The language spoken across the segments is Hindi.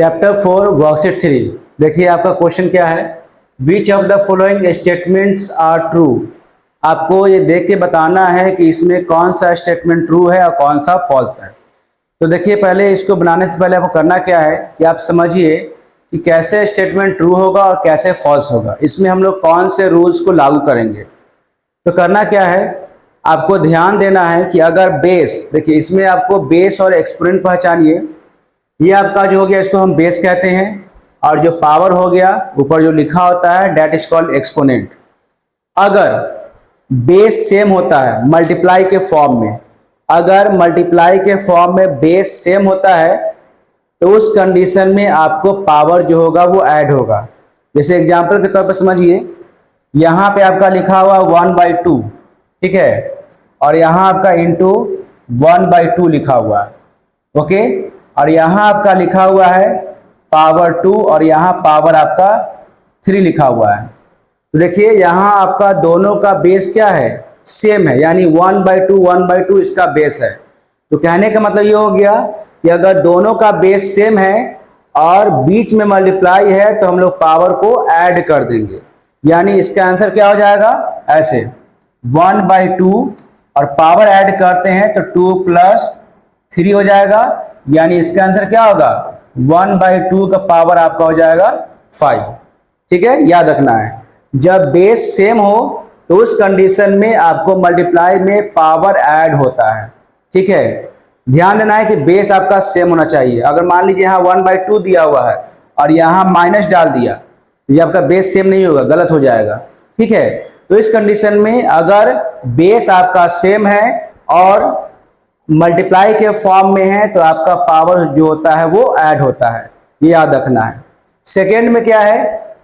Chapter 4 worksheet 3। देखिए आपका क्वेश्चन क्या है, which of the following statements are true. आपको ये देख के बताना है कि इसमें कौन सा स्टेटमेंट ट्रू है और कौन सा फॉल्स है। तो देखिए पहले इसको बनाने से पहले आपको करना क्या है कि आप समझिए कि कैसे स्टेटमेंट ट्रू होगा और कैसे फॉल्स होगा, इसमें हम लोग कौन से रूल्स को लागू करेंगे। तो करना क्या है, आपको ध्यान देना है कि अगर बेस, देखिए इसमें आपको बेस और एक्सपोनेंट पहचानिए। ये आपका जो हो गया इसको हम बेस कहते हैं, और जो पावर हो गया ऊपर जो लिखा होता है डेट इज कॉल्ड एक्सपोनेंट। अगर बेस सेम होता है मल्टीप्लाई के फॉर्म में, अगर मल्टीप्लाई के फॉर्म में बेस सेम होता है तो उस कंडीशन में आपको पावर जो होगा वो ऐड होगा। जैसे एग्जांपल के तौर पर समझिए, यहाँ पे आपका लिखा हुआ 1/2, ठीक है, और यहाँ आपका इंटू 1/2 लिखा हुआ है, ओके, और यहाँ आपका लिखा हुआ है पावर 2 और यहाँ पावर आपका 3 लिखा हुआ है। तो देखिए यहाँ आपका दोनों का बेस क्या है, सेम है, यानी 1/2 इसका बेस है। तो कहने का मतलब ये हो गया कि अगर दोनों का बेस सेम है और बीच में मल्टीप्लाई है तो हम लोग पावर को ऐड कर देंगे, यानी इसका आंसर क्या हो जाएगा, ऐसे 1/2 और पावर ऐड करते हैं तो 2 + 3 हो जाएगा, यानी इसका आंसर क्या होगा 1/2 का पावर आपका हो जाएगा 5। ठीक है, याद रखना है जब बेस सेम हो तो उस कंडीशन में आपको मल्टीप्लाई में पावर ऐड होता है। ठीक है, ध्यान देना है कि बेस आपका सेम होना चाहिए। अगर मान लीजिए यहाँ 1/2 दिया हुआ है और यहाँ माइनस डाल दिया तो ये आपका बेस सेम नहीं होगा, गलत हो जाएगा। ठीक है, तो इस कंडीशन में अगर बेस आपका सेम है और मल्टीप्लाई के फॉर्म में है तो आपका पावर जो होता है वो ऐड होता है, ये याद रखना है। सेकेंड में क्या है,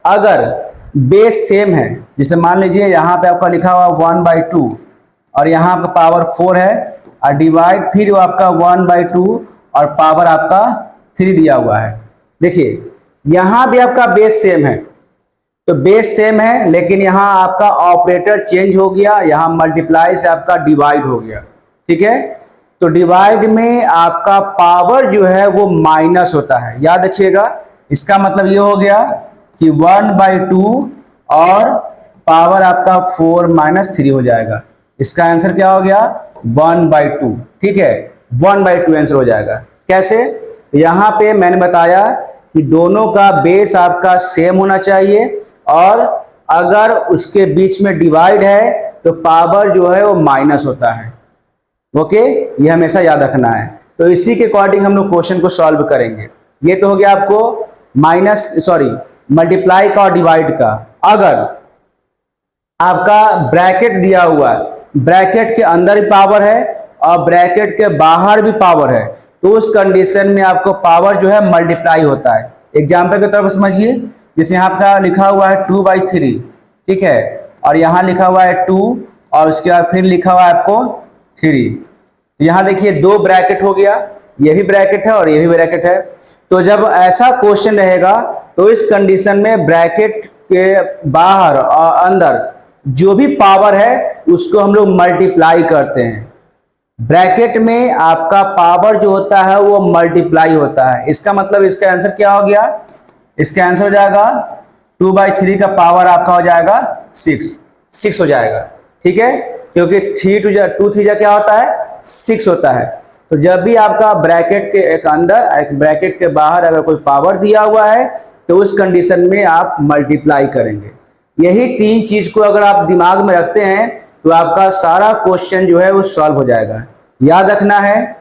अगर बेस सेम है, जैसे मान लीजिए यहाँ पे आपका लिखा हुआ 1/2 और यहाँ पे पावर 4 है और डिवाइड फिर वो आपका 1/2 और पावर आपका 3 दिया हुआ है। देखिए यहाँ भी आपका बेस सेम है, तो बेस सेम है लेकिन यहाँ आपका ऑपरेटर चेंज हो गया, यहाँ मल्टीप्लाई से आपका डिवाइड हो गया। ठीक है, तो डिवाइड में आपका पावर जो है वो माइनस होता है, याद रखिएगा। इसका मतलब ये हो गया कि 1/2 और पावर आपका 4 - 3 हो जाएगा। इसका आंसर क्या हो गया 1/2। ठीक है, 1/2 आंसर हो जाएगा। कैसे, यहाँ पे मैंने बताया कि दोनों का बेस आपका सेम होना चाहिए और अगर उसके बीच में डिवाइड है तो पावर जो है वो माइनस होता है। ओके, ये हमेशा याद रखना है। तो इसी के अकॉर्डिंग हम लोग क्वेश्चन को सॉल्व करेंगे। ये तो हो गया आपको मल्टीप्लाई का और डिवाइड का। अगर आपका ब्रैकेट दिया हुआ है, ब्रैकेट के अंदर भी पावर है और ब्रैकेट के बाहर भी पावर है, तो उस कंडीशन में आपको पावर जो है मल्टीप्लाई होता है। एग्जाम्पल के तौर पर समझिए, जैसे यहाँ आपका लिखा हुआ है 2/3, ठीक है, और यहाँ लिखा हुआ है 2 और उसके बाद फिर लिखा हुआ है आपको 3। यहाँ देखिए 2 ब्रैकेट हो गया, ये भी ब्रैकेट है और ये भी ब्रैकेट है। तो जब ऐसा क्वेश्चन रहेगा तो इस कंडीशन में ब्रैकेट के बाहर और अंदर जो भी पावर है उसको हम लोग मल्टीप्लाई करते हैं। ब्रैकेट में आपका पावर जो होता है वो मल्टीप्लाई होता है। इसका मतलब इसका आंसर क्या हो गया, इसका आंसर हो जाएगा 2/3 का पावर आपका हो जाएगा 6 हो जाएगा। ठीक है, क्योंकि 2 3 क्या होता है 6 होता है। तो जब भी आपका ब्रैकेट के एक अंदर एक ब्रैकेट के बाहर अगर कोई पावर दिया हुआ है तो उस कंडीशन में आप मल्टीप्लाई करेंगे। यही 3 चीज को अगर आप दिमाग में रखते हैं तो आपका सारा क्वेश्चन जो है वो सॉल्व हो जाएगा। याद रखना है,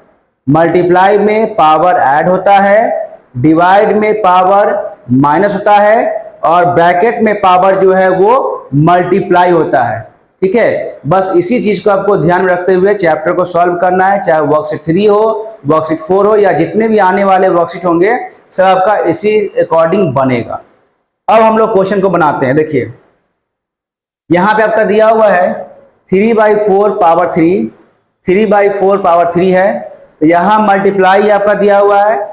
मल्टीप्लाई में पावर ऐड होता है, डिवाइड में पावर माइनस होता है और ब्रैकेट में पावर जो है वो मल्टीप्लाई होता है। ठीक है, बस इसी चीज को आपको ध्यान में रखते हुए चैप्टर को सॉल्व करना है, चाहे वर्कशीट 3 हो, वर्कशीट 4 हो या जितने भी आने वाले वर्कशीट होंगे सब आपका इसी अकॉर्डिंग बनेगा। अब हम लोग क्वेश्चन को बनाते हैं। देखिए यहाँ पे आपका दिया हुआ है 3/4 पावर 3, 3/4 पावर 3 है, तो यहाँ मल्टीप्लाई आपका दिया हुआ है।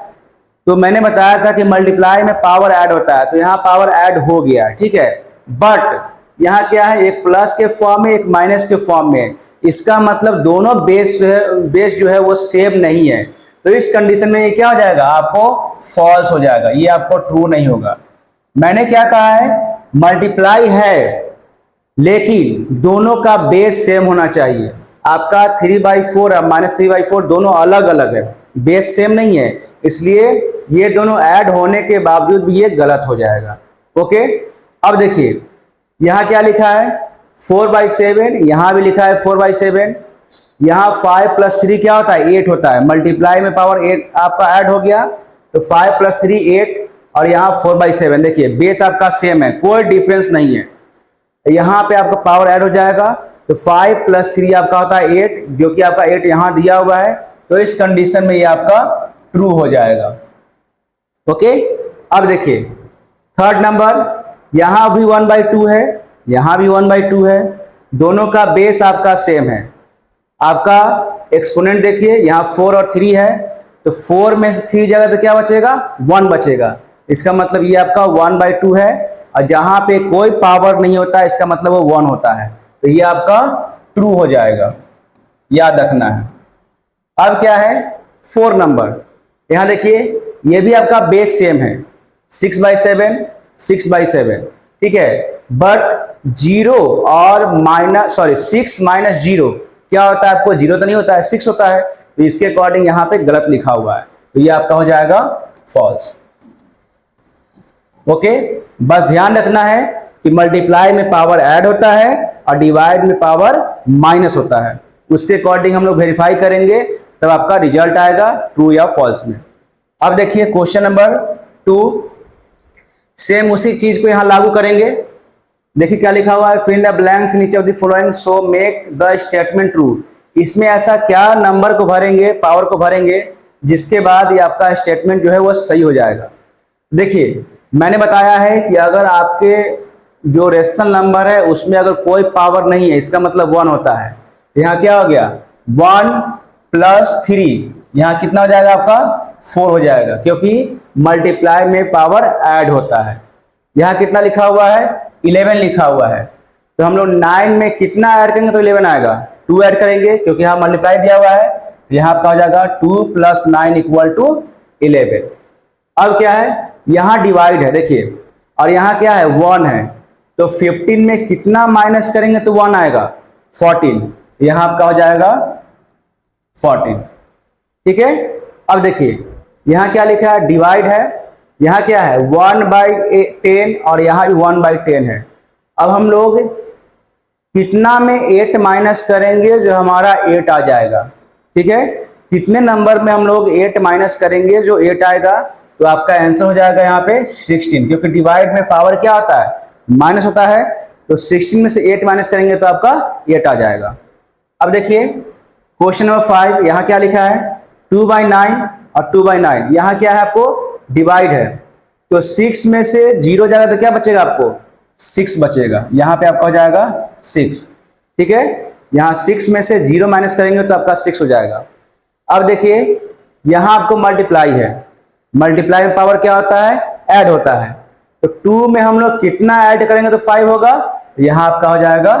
तो मैंने बताया था कि मल्टीप्लाई में पावर ऐड होता है, तो यहाँ पावर ऐड हो गया। ठीक है, बट यहाँ क्या है, एक प्लस के फॉर्म में एक माइनस के फॉर्म में। इसका मतलब दोनों बेस जो है वो सेम नहीं है। तो इस कंडीशन में ये क्या हो जाएगा, आपको फॉल्स हो जाएगा, ये आपको ट्रू नहीं होगा। मैंने क्या कहा है, मल्टीप्लाई है लेकिन दोनों का बेस सेम होना चाहिए। आपका 3/4 और -3/4 दोनों अलग अलग है, बेस सेम नहीं है, इसलिए ये दोनों ऐड होने के बावजूद भी ये गलत हो जाएगा। ओके, अब देखिए यहां क्या लिखा है 4/7, यहां भी लिखा है 4/7, यहां 5 + 3 क्या होता है 8 होता है, मल्टीप्लाई में पावर 8 आपका ऐड हो गया, तो 5 + 3 8, और यहाँ 4/7। देखिए बेस आपका सेम है, कोई डिफरेंस नहीं है, यहाँ पे आपका पावर ऐड हो जाएगा, तो 5 + 3 आपका होता है 8, जो कि आपका 8 यहाँ दिया हुआ है, तो इस कंडीशन में ये आपका ट्रू हो जाएगा। ओके, अब देखिए थर्ड नंबर, यहां भी 1/2 है, यहां भी 1/2 है, दोनों का बेस आपका सेम है। आपका एक्सपोनेंट देखिए यहाँ 4 और 3 है, तो 4 में से 3 जगह तो क्या बचेगा 1 बचेगा, इसका मतलब ये आपका 1/2 है, और जहां पे कोई पावर नहीं होता है इसका मतलब वो 1 होता है, तो ये आपका ट्रू हो जाएगा, याद रखना है। अब क्या है 4 नंबर, यहां देखिए ये भी आपका बेस सेम है, 6/7 6/7, ठीक है, बट 0 और -6 - 0 क्या होता है, आपको 0 तो नहीं होता है 6 होता है, तो इसके अकॉर्डिंग यहाँ पे गलत लिखा हुआ है, तो ये आपका हो जाएगा फॉल्स। ओके, बस ध्यान रखना है कि मल्टीप्लाई में पावर ऐड होता है और डिवाइड में पावर माइनस होता है, उसके अकॉर्डिंग हम लोग वेरीफाई करेंगे, तब आपका रिजल्ट आएगा ट्रू या फॉल्स में। अब देखिए क्वेश्चन नंबर 2, सेम उसी चीज को यहां लागू करेंगे। देखिए क्या लिखा हुआ है, फिल द ब्लैंक्स नीचे of the following so make the statement true. इसमें ऐसा क्या नंबर को भरेंगे, पावर को भरेंगे, जिसके बाद ये आपका स्टेटमेंट जो है वो सही हो जाएगा। देखिए मैंने बताया है कि अगर आपके जो रेशनल नंबर है उसमें अगर कोई पावर नहीं है, इसका मतलब 1 होता है, यहाँ क्या हो गया 1 + 3, यहाँ कितना हो जाएगा आपका 4 हो जाएगा, क्योंकि मल्टीप्लाई में पावर ऐड होता है। यहाँ कितना लिखा हुआ है 11 लिखा हुआ है, तो हम लोग 9 में कितना ऐड करेंगे तो 11 आएगा, 2 ऐड करेंगे क्योंकि यहाँ मल्टीप्लाई दिया हुआ है, तो यहाँ आपका हो जाएगा 2 + 9 = 11। अब क्या है, यहाँ डिवाइड है देखिए, और यहाँ क्या है 1 है, तो 15 में कितना माइनस करेंगे तो 1 आएगा 14, यहाँ आपका हो जाएगा 14, ठीक है। अब देखिए यहाँ क्या लिखा है डिवाइड है, यहाँ क्या है 1/10 और यहाँ भी 1/10 है। अब हम लोग कितना में 8 माइनस करेंगे जो हमारा 8 आ जाएगा, ठीक है, कितने नंबर में हम लोग 8 माइनस करेंगे जो 8 आएगा, तो आपका आंसर हो जाएगा यहाँ पे 16, क्योंकि डिवाइड में पावर क्या होता है माइनस होता है, तो 16 में से 8 माइनस करेंगे तो आपका 8 आ जाएगा। अब देखिए क्वेश्चन नंबर 5, यहाँ क्या लिखा है 2/9 और 2/9, यहाँ क्या है आपको डिवाइड है, तो 6 में से 0 जाएगा तो क्या बचेगा आपको 6 बचेगा, यहाँ पे आपका हो जाएगा 6, ठीक है, यहाँ 6 में से 0 माइनस करेंगे तो आपका 6 हो जाएगा। अब देखिए यहाँ आपको मल्टीप्लाई है, मल्टीप्लाई में पावर क्या होता है ऐड होता है, तो 2 में हम लोग कितना ऐड करेंगे तो 5 होगा, तो यहाँ आपका हो जाएगा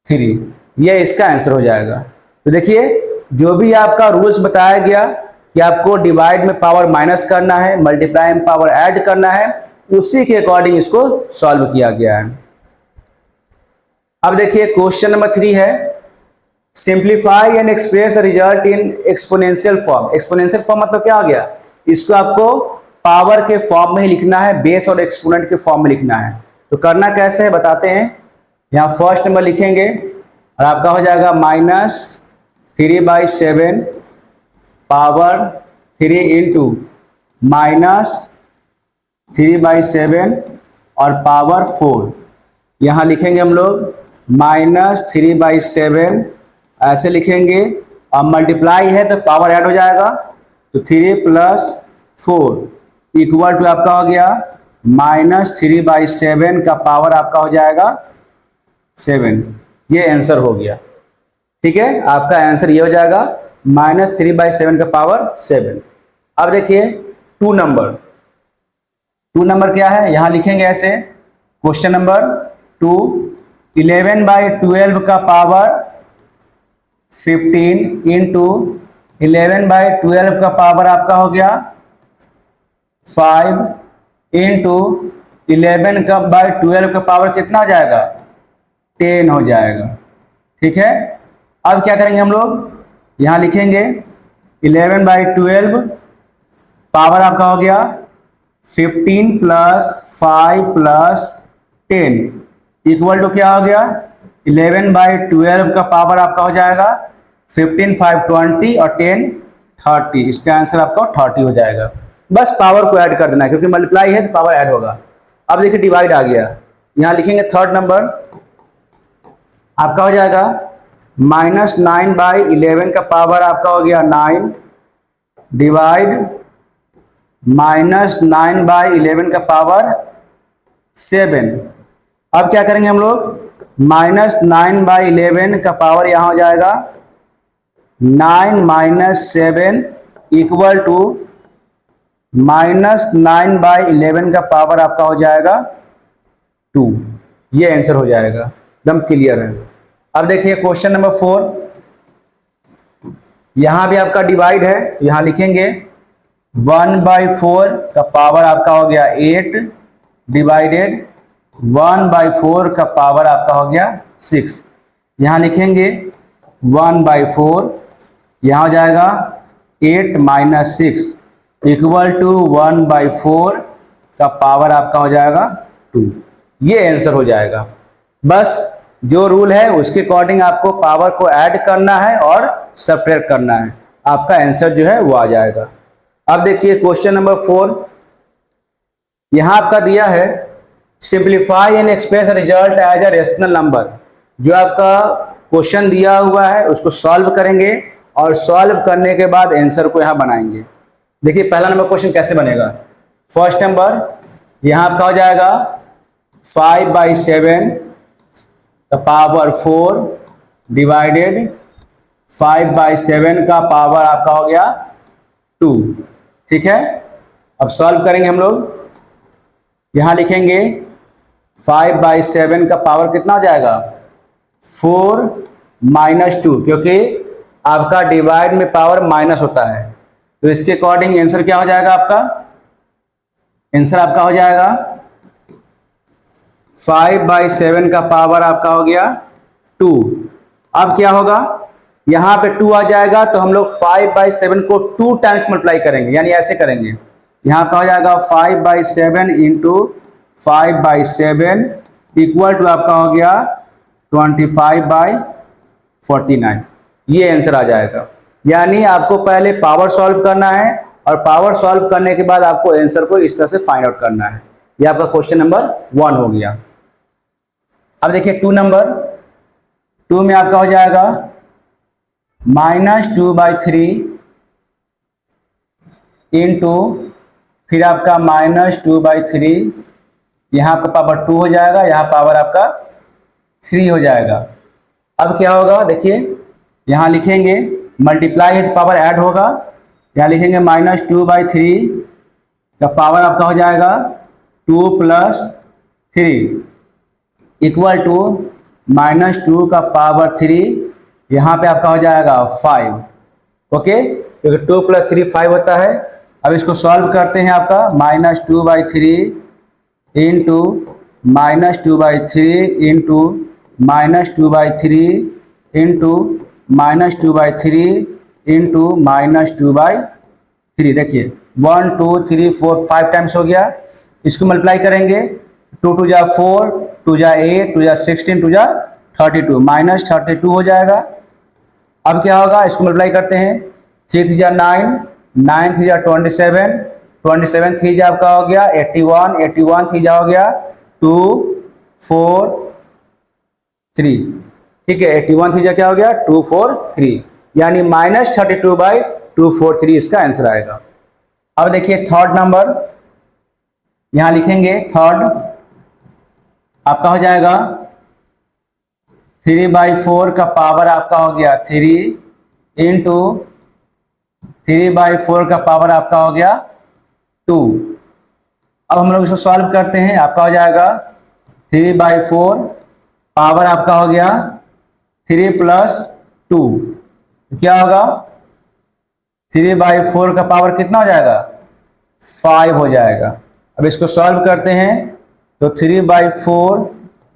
3, ये इसका आंसर हो जाएगा। तो देखिए जो भी आपका रूल्स बताया गया कि आपको डिवाइड में पावर माइनस करना है, मल्टीप्लाई में पावर ऐड करना है, उसी के अकॉर्डिंग इसको सॉल्व किया गया है। अब देखिए क्वेश्चन नंबर 3 है, simplify and express the result in exponential form. Exponential form मतलब क्या हो गया, इसको आपको पावर के फॉर्म में ही लिखना है, बेस और एक्सपोनेंट के फॉर्म में लिखना है। तो करना कैसे है बताते हैं, यहाँ फर्स्ट नंबर लिखेंगे और आपका हो जाएगा -3/7 पावर 3 × -3/7 और पावर 4, यहाँ लिखेंगे हम लोग -3/7 ऐसे लिखेंगे, और मल्टीप्लाई है तो पावर ऐड हो जाएगा, तो 3 + 4 = आपका हो गया -3/7 का पावर आपका हो जाएगा 7, ये आंसर हो गया, ठीक है, आपका आंसर ये हो जाएगा -3/7 का पावर 7। अब देखिए 2 नंबर, 2 नंबर क्या है, यहां लिखेंगे ऐसे, क्वेश्चन नंबर 2, 11/12 का पावर 15 × 11/12 का पावर आपका हो गया 5 इंटू 11/12 का पावर कितना हो जाएगा 10 हो जाएगा। ठीक है, अब क्या करेंगे हम लोग यहाँ लिखेंगे 11/12 पावर आपका हो गया 15 प्लस 5 प्लस 10 इक्वल टू क्या हो गया 11/12 का पावर आपका हो जाएगा 15 5 20 और 10 30। इसका आंसर आपका 30 हो जाएगा। बस पावर को ऐड कर देना है क्योंकि मल्टीप्लाई है तो पावर ऐड होगा। अब देखिए डिवाइड आ गया, यहाँ लिखेंगे थर्ड नंबर आपका हो जाएगा -9/11 का पावर आपका हो गया 9 डिवाइड -9/11 का पावर 7। अब क्या करेंगे हम लोग -9/11 का पावर यहां हो जाएगा 9 - 7 इक्वल टू -9/11 का पावर आपका हो जाएगा 2। ये आंसर हो जाएगा, एकदम क्लियर है। अब देखिए क्वेश्चन नंबर 4, यहां भी आपका डिवाइड है तो यहां लिखेंगे 1/4 का पावर आपका हो गया 8 डिवाइडेड 1/4 का पावर आपका हो गया 6। यहां लिखेंगे 1/4, यहां हो जाएगा 8 - 6 इक्वल टू 1/4 का पावर आपका हो जाएगा 2। ये आंसर हो जाएगा। बस जो रूल है उसके अकॉर्डिंग आपको पावर को ऐड करना है और सब्ट्रैक्ट करना है, आपका आंसर जो है वो आ जाएगा। अब देखिए क्वेश्चन नंबर 4, यहां आपका दिया है simplify and express result as a rational number. जो आपका क्वेश्चन दिया हुआ है उसको सॉल्व करेंगे और सॉल्व करने के बाद आंसर को यहां बनाएंगे। देखिए पहला नंबर क्वेश्चन कैसे बनेगा। फर्स्ट नंबर यहां आपका हो जाएगा 5/7 का पावर 4 डिवाइडेड 5/7 का पावर आपका हो गया 2। ठीक है, अब सॉल्व करेंगे हम लोग। यहां लिखेंगे 5/7 का पावर कितना हो जाएगा 4 - 2, क्योंकि आपका डिवाइड में पावर माइनस होता है तो इसके अकॉर्डिंग आंसर क्या हो जाएगा आपका, आंसर आपका हो जाएगा 5/7 का पावर आपका हो गया 2। अब क्या होगा, यहां पे 2 आ जाएगा तो हम लोग 5/7 को 2 टाइम्स मल्टीप्लाई करेंगे, यानी ऐसे करेंगे। यहां का हो जाएगा 5/7 इंटू 5/7 इक्वल टू आपका हो गया 25/49। ये आंसर आ जाएगा। यानी आपको पहले पावर सॉल्व करना है और पावर सॉल्व करने के बाद आपको आंसर को इस तरह से फाइंड आउट करना है। ये आपका क्वेश्चन नंबर 1 हो गया। अब देखिए 2 नंबर, 2 में आपका हो जाएगा -2/3 इंटू फिर आपका -2/3, यहाँ आपका पावर 2 हो जाएगा, यहाँ पावर आपका 3 हो जाएगा। अब क्या होगा देखिए, यहाँ लिखेंगे मल्टीप्लाई है तो पावर ऐड होगा। यहाँ लिखेंगे -2/3 का पावर आपका हो जाएगा 2 + 3 इक्वल टू -2 का पावर 3, यहाँ पे आपका हो जाएगा 5। ओके, क्योंकि 2 + 3 5 होता है। अब इसको सॉल्व करते हैं। आपका -2/3 इंटू -2/3 इंटू -2/3 इंटू -2/3 इंटू -2/3। देखिए 1 2 3 4 5 टाइम्स हो गया। इसको मल्टीप्लाई करेंगे 2 2 जा 4, 2 जा 8, 2 जा 16, 2 जा 32, -32 हो जाएगा। अब क्या होगा, इसको मल्टीप्लाई करते हैं। 3 3 जा 9, 9 3 जा 27, 27 3 जा आपका हो गया 81, 81 3 जा हो गया 2 4 3। ठीक है, 81 3 जा क्या हो गया 2 4 3, यानी -32/243 इसका आंसर आएगा। अब देखिए थर्ड नंबर, यहां लिखेंगे थर्ड आपका हो जाएगा 3/4 का पावर आपका हो गया 3 इंटू 3/4 का पावर आपका हो गया 2। अब हम लोग इसको सॉल्व करते हैं। आपका हो जाएगा 3/4 पावर आपका हो गया 3 + 2, तो क्या होगा 3/4 का पावर कितना हो जाएगा? 5 हो जाएगा। अब इसको सॉल्व करते हैं तो 3/4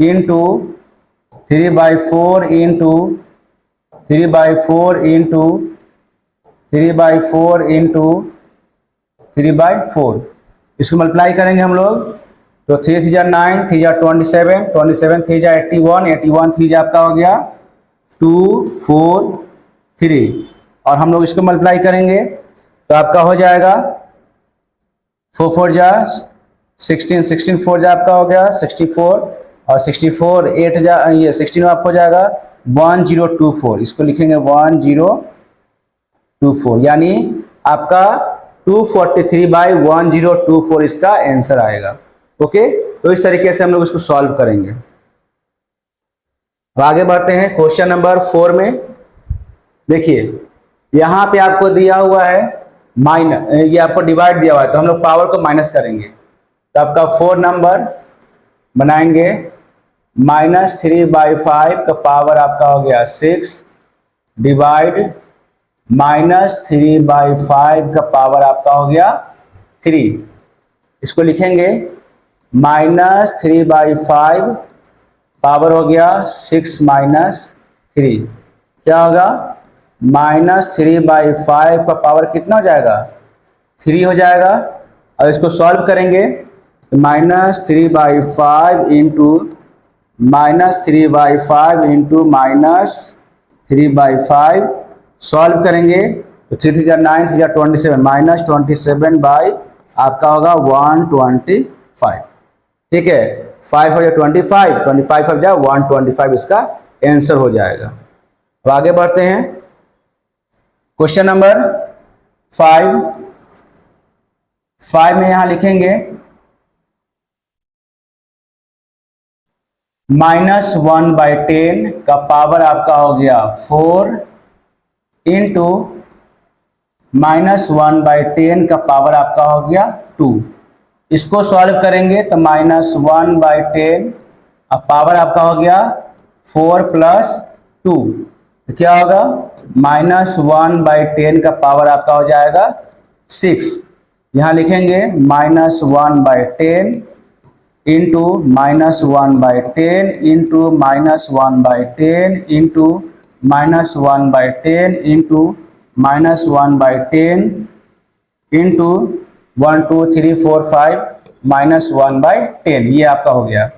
इंटू 3/4 इंटू 3/4 इंटू 3/4 इंटू 3/4, इसको मल्टीप्लाई करेंगे हम लोग तो 3 3 जा 9, 3 जा 27, 27 3 जा 81, 81 3 जा आपका हो गया 243, और हम लोग इसको मल्टीप्लाई करेंगे तो आपका हो जाएगा 4 4 जा 16, 16 4 जा आपका हो गया 64, और 64 8 जा ये 16 आपको हो जाएगा 1024, इसको लिखेंगे 1024, यानी आपका 243/1024 इसका आंसर आएगा। ओके, तो इस तरीके से हम लोग इसको सॉल्व करेंगे। अब आगे बढ़ते हैं क्वेश्चन नंबर 4 में। देखिए यहां पे आपको दिया हुआ है माइनस, ये आपको डिवाइड दिया हुआ है तो हम लोग पावर को माइनस करेंगे, तो आपका 4 नंबर बनाएंगे -3/5 का पावर आपका हो गया 6 डिवाइड -3/5 का पावर आपका हो गया 3, इसको लिखेंगे -3/5 पावर हो गया 6 - 3, क्या होगा -3/5 का पावर कितना हो जाएगा 3 हो जाएगा। अब इसको सॉल्व करेंगे तो -3/5 इंटू -3/5 इंटू -3/5 सॉल्व करेंगे तो 3 3 जा 9, 3 जा 27, -27 बाई आपका होगा 125, ठीक है, 5 हो जाए 25, 25 हो जाए 125, इसका आंसर हो जाएगा। अब आगे बढ़ते हैं क्वेश्चन नंबर 5 में यहां लिखेंगे -1/10 का पावर आपका हो गया 4 इंटू -1/10 का पावर आपका हो गया 2, इसको सॉल्व करेंगे तो -1/10 अब पावर आपका हो गया 4 + 2, तो क्या होगा -1/10 का पावर आपका हो जाएगा 6, यहाँ लिखेंगे -1/10 into -1/10 into -1/10 into -1/10 into -1/10 into 1 2 3 4 5 -1/10, ये आपका हो गया।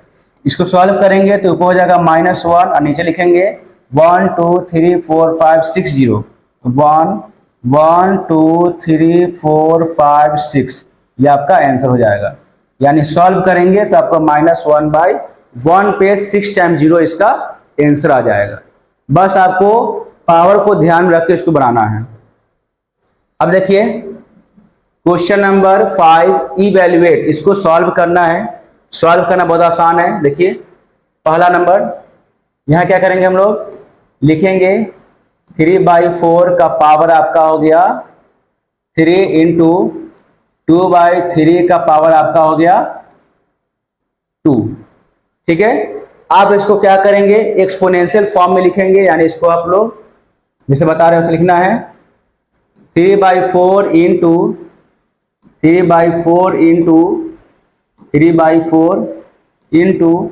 इसको सॉल्व करेंगे तो ऊपर हो जाएगा -1 और नीचे लिखेंगे 1 2 3 4 5 6 0, 1 1 2 3 4 5 6, ये आपका आंसर हो जाएगा। यानी सॉल्व करेंगे तो आपको -1/1 पे 6 टाइम्स 0 इसका आंसर आ जाएगा। बस आपको पावर को ध्यान रख के इसको बनाना है। अब देखिए क्वेश्चन नंबर 5 इवैल्यूएट, इसको सॉल्व करना है। सॉल्व करना बहुत आसान है। देखिए पहला नंबर यहाँ क्या करेंगे, हम लोग लिखेंगे 3/4 का पावर आपका हो गया 3 इंटू 2/3 का पावर आपका हो गया 2, ठीक है। आप इसको क्या करेंगे, एक्सपोनेंशियल फॉर्म में लिखेंगे, यानी इसको आप लोग जिसे बता रहे हैं उसे लिखना है 3/4 इंटू 3/4 इंटू 3/4 इंटू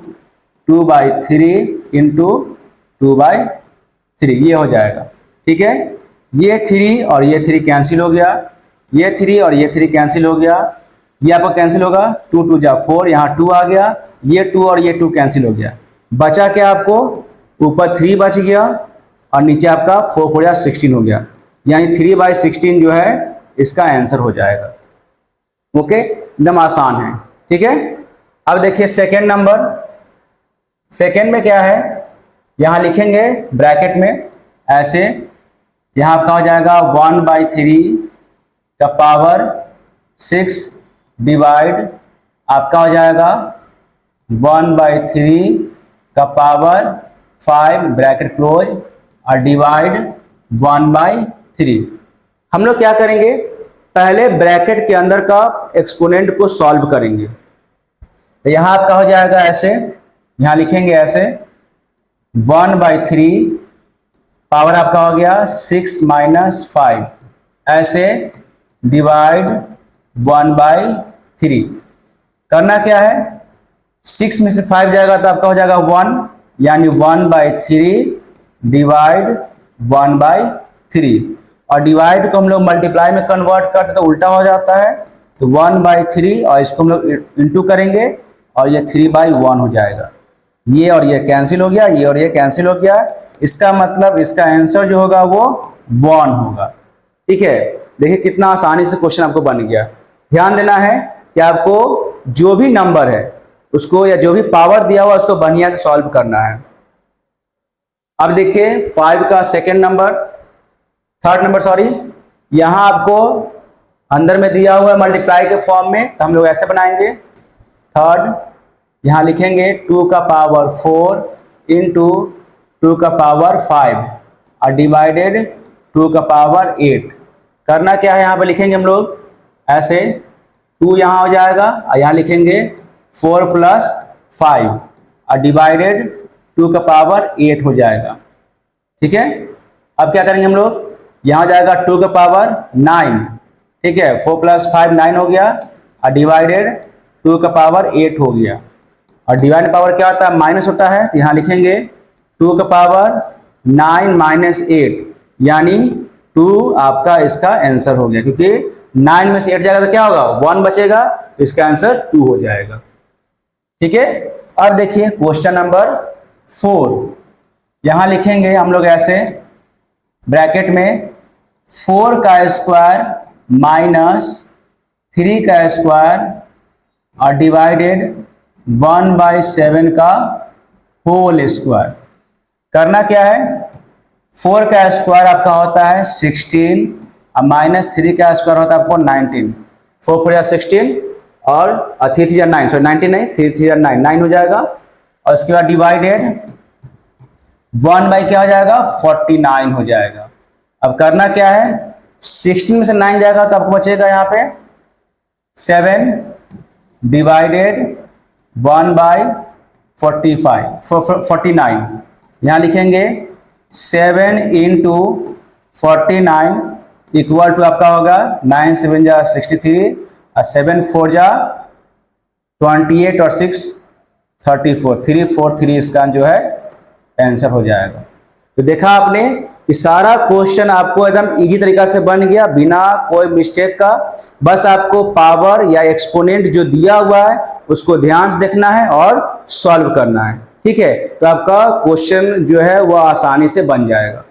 2/3 इंटू 2/3, ये हो जाएगा, ठीक है। ये 3 और ये 3 कैंसिल हो गया, ये 3 और ये 3 कैंसिल हो गया, ये आपका कैंसिल होगा 2 2 जा 4, यहाँ 2 आ गया, ये 2 और ये 2 कैंसिल हो गया, बचा क्या आपको ऊपर 3 बच गया और नीचे आपका 4 4 जा 16 हो गया, यानी 3/16 जो है इसका आंसर हो जाएगा। ओके, एकदम आसान है, ठीक है। अब देखिए सेकेंड नंबर, सेकेंड में क्या है, यहां लिखेंगे ब्रैकेट में ऐसे, यहां आपका हो जाएगा 1/3 का पावर 6 डिवाइड आपका हो जाएगा 1/3 का पावर 5 ब्रैकेट क्लोज और डिवाइड 1/3। हम लोग क्या करेंगे, पहले ब्रैकेट के अंदर का एक्सपोनेंट को सॉल्व करेंगे। तो यहां आपका हो जाएगा ऐसे, यहां लिखेंगे ऐसे 1/3 पावर आपका हो गया 6 - 5 ऐसे डिवाइड 1/3। करना क्या है, 6 में से 5 जाएगा तो आपका हो जाएगा 1, यानी 1/3 डिवाइड 1/3। और डिवाइड को हम लोग मल्टीप्लाई में कन्वर्ट करते तो उल्टा हो जाता है, तो 1/3 और इसको हम लोग इंटू करेंगे और ये 3/1 हो जाएगा। ये और ये कैंसिल हो गया, ये और ये कैंसिल हो गया। इसका मतलब इसका आंसर जो होगा वो 1 होगा। ठीक है, देखिए कितना आसानी से क्वेश्चन आपको बन गया। ध्यान देना है कि आपको जो भी नंबर है उसको या जो भी पावर दिया हुआ उसको बढ़िया से सॉल्व करना है। अब देखिए 5 का थर्ड नंबर सॉरी, यहां आपको अंदर में दिया हुआ है मल्टीप्लाई के फॉर्म में, तो हम लोग ऐसे बनाएंगे। थर्ड यहां लिखेंगे 2 का पावर 4 इंटू 2 का पावर 5 और डिवाइडेड 2 का पावर 8। करना क्या है, यहाँ पे लिखेंगे हम लोग ऐसे, 2 यहाँ हो जाएगा और यहाँ लिखेंगे 4 + 5 और डिवाइडेड 2 का पावर 8 हो जाएगा। ठीक है, अब क्या करेंगे हम लोग, यहाँ हो जाएगा 2 का पावर 9। ठीक है, 4 + 5 9 हो गया और डिवाइडेड 2 का पावर 8 हो गया। और डिवाइड पावर क्या होता है, माइनस होता है, तो यहाँ लिखेंगे 2 का पावर 9 - 8, यानी 2 आपका इसका आंसर हो गया, क्योंकि 9 में से 8 जाएगा तो क्या होगा, 1 बचेगा, तो इसका आंसर 2 हो जाएगा। ठीक है, अब देखिए क्वेश्चन नंबर 4, यहां लिखेंगे हम लोग ऐसे ब्रैकेट में 4 का स्क्वायर माइनस 3 का स्क्वायर और डिवाइडेड 1/7 का होल स्क्वायर। करना क्या है, 4 का स्क्वायर आपका होता है 16 और माइनस 3 का स्क्वायर होता है आपको 19। 4 4 16 और 3 3 9, सॉरी 19 नहीं, 3 3 9 9 हो जाएगा। और उसके बाद डिवाइडेड 1 बाई क्या हो जाएगा, 49 हो जाएगा। अब करना क्या है, 16 में से 9 जाएगा तो आपको बचेगा यहाँ पे 7 डिवाइडेड 1/49। यहाँ लिखेंगे 7 × 49 इक्वल टू आपका होगा 9 7 जा 63 और 7 4 जा 28 और 6 34, 343 इसका जो है आंसर हो जाएगा। तो देखा आपने कि सारा क्वेश्चन आपको एकदम इजी तरीका से बन गया बिना कोई मिस्टेक का। बस आपको पावर या एक्सपोनेंट जो दिया हुआ है उसको ध्यान से देखना है और सॉल्व करना है। ठीक है, तो आपका क्वेश्चन जो है वो आसानी से बन जाएगा।